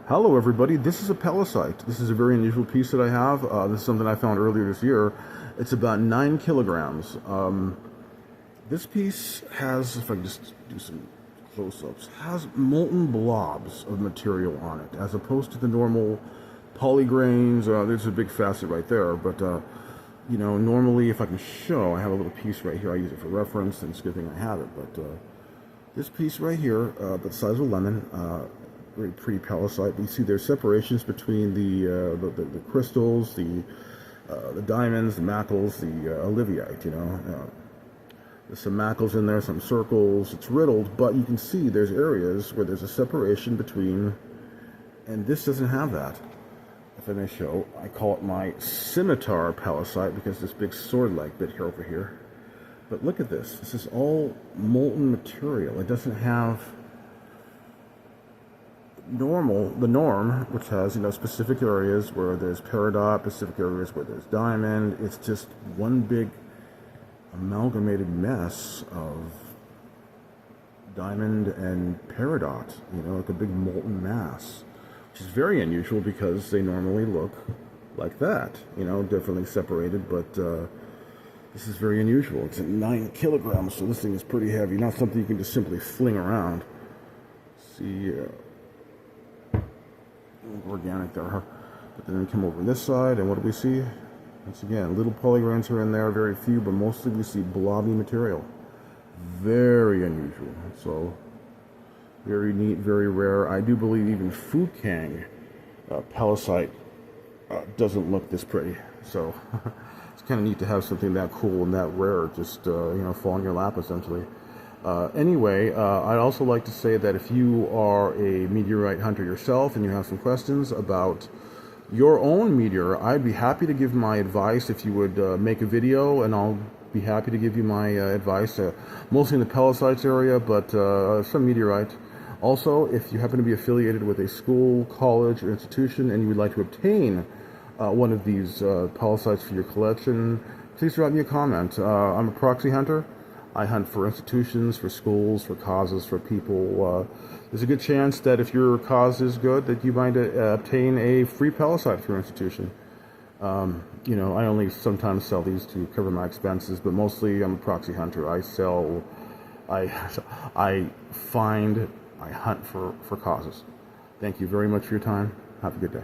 Hello everybody, this is a Pallasite. This is a very unusual piece that I have. This is something I found earlier this year. It's about 9 kilograms. This piece has, if I can just do some close-ups, has molten blobs of material on it, as opposed to the normal polygrains. There's a big facet right there, but you know, normally if I can show, I have a little piece right here. I use it for reference, and it's a good thing I have it, but this piece right here, the size of a lemon, very pretty Pallasite. You see there's separations between the crystals, the diamonds, the macles, the oliveite, you know. There's some macles in there, some circles. It's riddled, but you can see there's areas where there's a separation between, and this doesn't have that. If I may show, I call it my scimitar Pallasite because this big sword-like bit here over here. But look at this. This is all molten material. It doesn't have the norm, which has, you know, specific areas where there's peridot, specific areas where there's diamond. It's just one big amalgamated mess of diamond and peridot, you know, like a big molten mass, which is very unusual because they normally look like that, you know, differently separated, but this is very unusual. It's at 9 kilograms, so this thing is pretty heavy, not something you can just simply fling around. See, organic there, but then we come over this side, and what do we see? Once again, little polygrains are in there, very few, but mostly we see blobby material. Very unusual. So very neat, very rare. I do believe even Fukang Pallasite doesn't look this pretty. So it's kind of neat to have something that cool and that rare just you know, fall in your lap essentially. Anyway, I'd also like to say that if you are a meteorite hunter yourself and you have some questions about your own meteor, I'd be happy to give my advice if you would make a video, and I'll be happy to give you my advice, mostly in the Pallasites area, but some meteorite. Also, if you happen to be affiliated with a school, college, or institution and you would like to obtain one of these Pallasites for your collection, please drop me a comment. I'm a proxy hunter. I hunt for institutions, for schools, for causes, for people. There's a good chance that if your cause is good, that you might obtain a free Pallasite for your institution. You know, I only sometimes sell these to cover my expenses, but mostly I'm a proxy hunter. I sell, I find, I hunt for causes. Thank you very much for your time. Have a good day.